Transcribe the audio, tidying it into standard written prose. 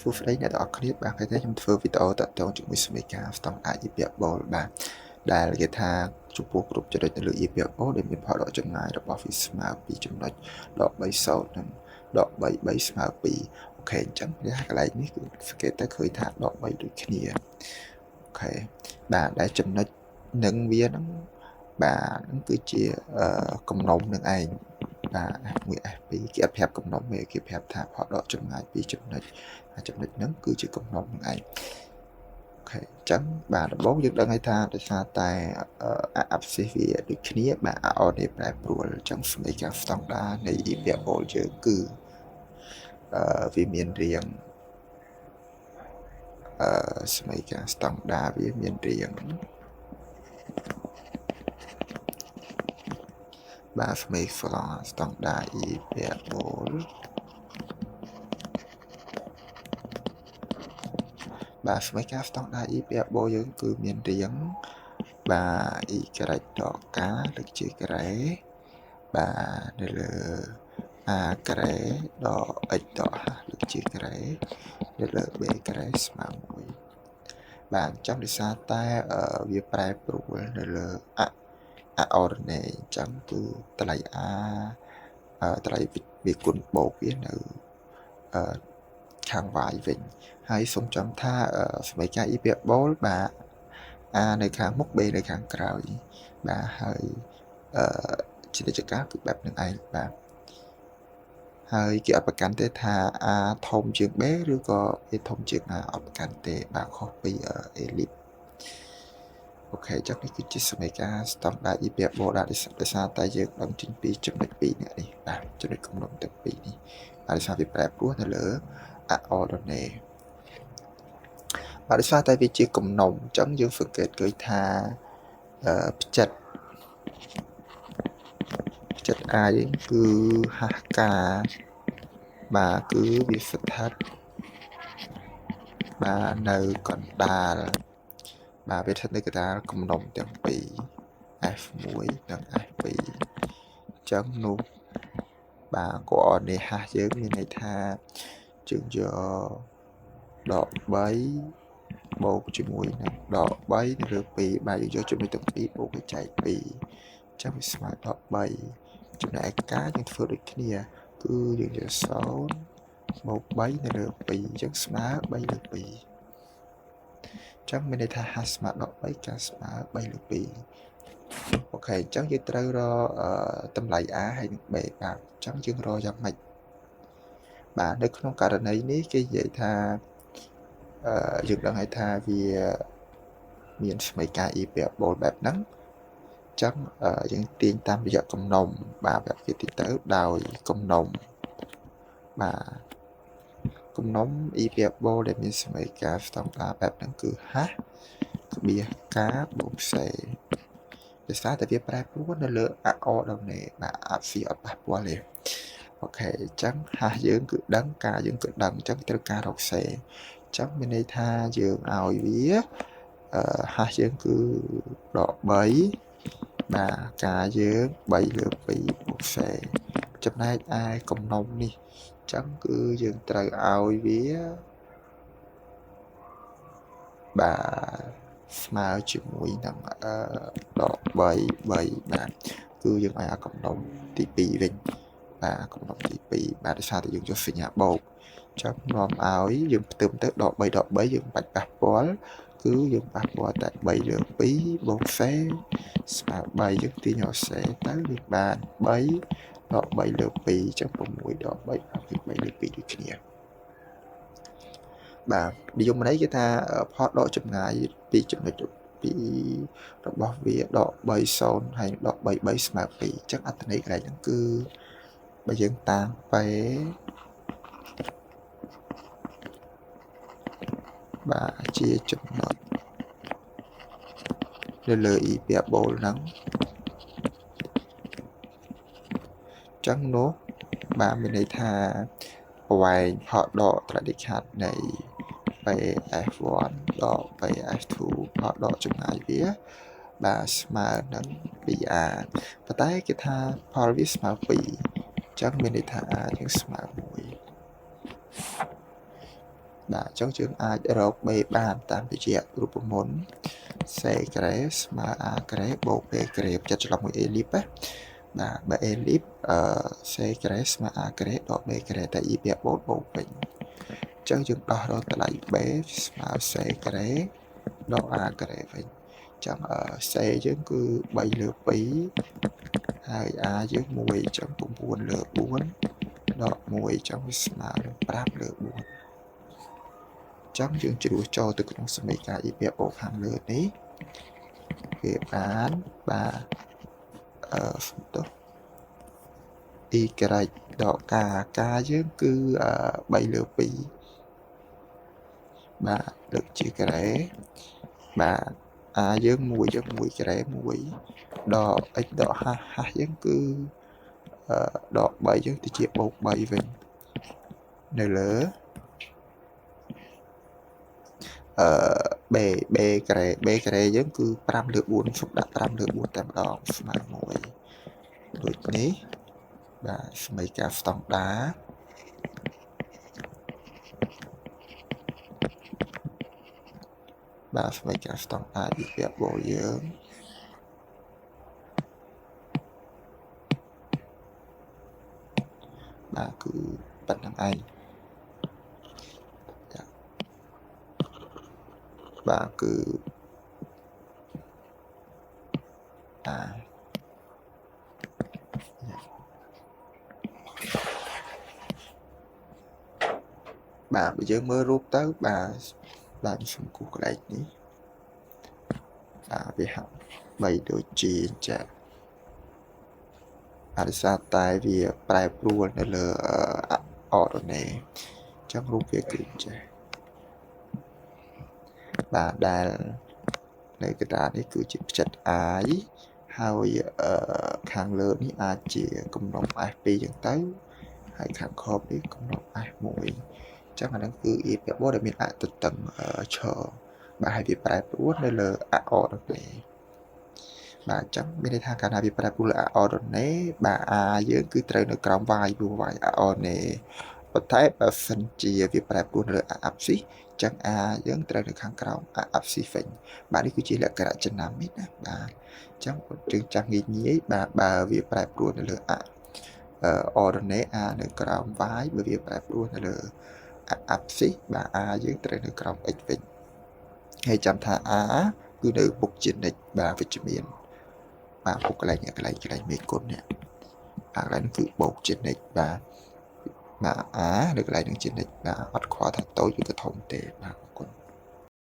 Full frame អ្នកទាំងអស់គ្នាបាទគេថាខ្ញុំធ្វើវីដេអូតាក់ទងជាមួយសមីការស្តង់ដារ EPFBOL បាទដែលគេថាចំពោះគ្រប់ចំណុចនៅលើ EPFBOL ដែលមានផលដកចំណាយរបស់វាស្មើ2ចំណុចដក30និងដក3ស្មើ2អូខេអញ្ចឹងវាកន្លែងនេះគឺសង្កេតទៅឃើញថាដក3ដូចគ្នាអូខេបាទដែលចំណុចនឹងវាហ្នឹងបាទហ្នឹងគឺជាកំណុំនឹងឯងបាទ F1 F2 គេអត់ប្រាប់កំណុំទេគេប្រាប់ថាផលដកចំណាយ2ចំណុចចំណុចហ្នឹងគឺជាកំណុំនឹងឯងអូខេអញ្ចឹងបាទដំបូងយើងដឹងហើយថាដោយសារតែabscess វាដូចគ្នាបាទ AOR នេះប្រែប្រួលអញ្ចឹងសមីការស្តង់ដារនៃ EPFBOL យើងគឺវាមានរាងសមីការស្តង់ដារវាមានរាងបាទសមីការស្តង់ដារ EPFBOL បាទសមីការស្តង់ដារ EPFBOL យើងគឺមានរាងបាទ y ដក k លើកជាការ៉េបាទនៅលើ a ការ៉េដក x ដក h លើកជាការ៉េនៅលើ b ការ៉េស្មើ1បាទអញ្ចឹងដោយសារតែវាប្រែប្រួលនៅលើordinary អញ្ចឹងគឺតម្លៃ a តម្លៃវាគុណបូកវានៅខាង y វិញហើយសូមចាំថាសមីការ EPFBOL បាទ a នៅខាងមុខ b នៅខាងក្រោយបាទហើយជានិច្ចកាលគឺបែបនឹងឯងបាទហើយគេអត់ប្រកាន់ទេថា a ធំជាង b ឬក៏ a ធំជាង a អត់ប្រកាន់ទេបាទខុសពី elip អូខេចឹងនេះគឺជាសមីការស្តង់ដារ EPFBOL ដោយសារតែយើងដឹងចេញពីចំណុច2នេះបាទចំណុចកំណុំទាំងពីរនេះដោយសារវាប្រែប្រួលនៅលើ ordinary បាទដោយសារតែវាជាកំណុំអញ្ចឹងយើងសង្កេតឃើញថាផ្ចិត A យើងគឺហាស់ការបាទគឺវាស្ថិតបាទនៅកណ្ដាលបាទវាស្ថិតនៅកណ្ដាលកំណុំទាំងពីរ F1 និង F2 អញ្ចឹងនោះបាទកូអរឌីនេតហាស់យើងមានន័យថាយើងយកដក3បូកជាមួយនឹងដក3នៅលើ2បាទយើងយកចំណុចទាំងពីរបូកឲ្យចែក2អញ្ចឹងវាស្មើដក3ចំណែកការយើងធ្វើដូចគ្នាគឺយើងយក0បូក3នៅលើ2អញ្ចឹងស្មើ3លើ2អញ្ចឹងមានន័យថាហាស់ស្មើដក3ការស្មើ3លើ2អូខេអញ្ចឹងយើងត្រូវរកតម្លៃ a ហើយនិង b បាទអញ្ចឹងយើងរកយ៉ាងម៉េចបាទនៅក្នុងករណីនេះគេនិយាយថាយើងដឹងហើយថាវាមានសមីការ EPFBOL បែបហ្នឹងអញ្ចឹងយើងទាញតាមរយៈកំណុំបាទវាទាញទៅដោយកំណុំបាទកំណុំ EPFBOL ដែលមានសមីការស្តង់ដារបែបហ្នឹងគឺ h ក្បៀស k បូក c ដោយសារតែវាប្រែប្រួលនៅលើ ordinary បាទអត់ស៊ីអត់ប៉ះពាល់ទេអូខេអញ្ចឹង h យើងគឺដឹង k យើងគឺដឹងអញ្ចឹងត្រូវការរក c អញ្ចឹងមានន័យថាយើងឲ្យវាh យើងគឺដក3បាទការយើង3លើ2បូក c ចំណែកឯកំណុំនេះអញ្ចឹងគឺយើងត្រូវឲ្យវាបាទស្មើជាមួយនឹងដក3បាទគឺយើងឲ្យកំណុំទី2វិញបាទកំណុំទី2បាទដោយសារតែយើងយកសញ្ញាបូកអញ្ចឹងនាំឲ្យយើងផ្ទឹមទៅដក3យើងបាច់ប៉ះពាល់គឺយើងប៉ះពាល់តែ3លើ2បូក c ស្មើ3យើងទាញឲ្យ c ទៅវាបាន3ដក3លើ2អញ្ចឹង6ដក3គឺ3លើ2ដូចគ្នាបាទនិយមន័យគេថាផលដកចម្ងាយពីចំណុចពីរបស់វាដក30ហើយដក3ស្មើ2អញ្ចឹងអត្ថន័យកន្លែងហ្នឹងគឺបើយើងតាមបែបាទជាចំណុចនៅលើ EPFBOL ហ្នឹងអញ្ចឹងនោះបាទមានន័យថាប្រវែងផលដកត្រតិខាត់នៃ PF1 ដល់ PF2 ផលដកចម្ងាយវាបាទស្មើនឹង 2a ប៉ុន្តែគេថាផលវាស្មើ2អញ្ ចឹងមានន័យថា a យើងស្មើ1 បាទចុងយើងអាចរក b បានតាមវិជារូបមន្ត c ការ៉េស្មើ a ការ៉េបូក b ការ៉េចិត្តច្រឡំមួយ elip ណាបាទ elip c ការ៉េស្មើ a ការ៉េដក b ការ៉េតែ e ពាក្យបូកវិញអញ្ចឹងយើងដោះរកតម្លៃ b ស្មើ c ការ៉េដក a ការ៉េវិញអញ្ចឹង c យើងគឺ3 លើ 2 ហើយ a យើង1អញ្ចឹង9 លើ 4 ដក 1អញ្ចឹងវាស្មើនឹង5 លើ 4 ចឹងយើងជ្រួសចូលទៅក្នុងសមីការអ៊ីពាក្យបូកខាងលើនេះវាបានបាទសំទោស y ដក k យើងគឺ3 លើ 2 បាទលើកជាការ៉េបាទ a យើង1យើង1ការ៉េ1ដក x ដក h យើងគឺដក3យើងទៅជាបូក3វិញនៅលើ b ការ៉េយើងគឺ5 លើ 4 សុំដាក់5 លើ 4 តែម្ដងស្មើ1ដូចនេះបាទសមីការស្តង់ដាបាទសមីការស្តង់ដាវិភាគបូយើងបាទគឺប៉ុណ្្នឹងឯងបាទគឺបាទបើយើងមើលរូបទៅបាទសំគូកន្លែងនេះវាហាក់បីដូចជាចាអរិសាតែវាប្រែប្រួលនៅលើអរណេអញ្ចឹងរូបវាគឺចាបាទដែលនៅកណ្ដាលនេះគឺជាផ្ចិត i ហើយខាងលើនេះអាចជាគំនុំ f2 ចឹងទៅហើយខាងខបនេះគំនុំ f1 អញ្ចឹងអាហ្នឹងគឺអ៊ីពាក្យបូដែលមានអទតឹងឈរបាទហើយវាប្រែប្រួលនៅលើអរណេបាទអញ្ចឹងមានន័យថាកាលណាវាប្រែប្រួលអរណេបាទ a យើងគឺត្រូវនៅក្រោម y ព្រោះ y អរណេប៉ុន្តែបើសិនជាវាប្រែប្រួលនៅលើអាប់ស៊ីចឹង a យើងត្រូវនៅខាងក្រោមអាប់ស៊ីវិញបាទនេះគឺជាលក្ខណៈចំណាំនេះណាបាទអញ្ចឹងយើងចាំងាយបាទបើវាប្រែប្រួលនៅលើអរណេ a នៅក្រោម y បើវាប្រែប្រួលនៅលើអាប់ស៊ីបាទ a យើងត្រូវនៅក្រោម x វិញហើយចាំថា a គឺនៅមុខជានិច្ចបាទវិជ្ជមានបាទពុកកន្លែងមេគុណនេះកន្លែងគឺបូកជានិច្ចបាទ A នៅកន្លែងនឹងជានិច្ចបាទអត់ខ្វល់ថាតូចឬក៏ធំទេបាទ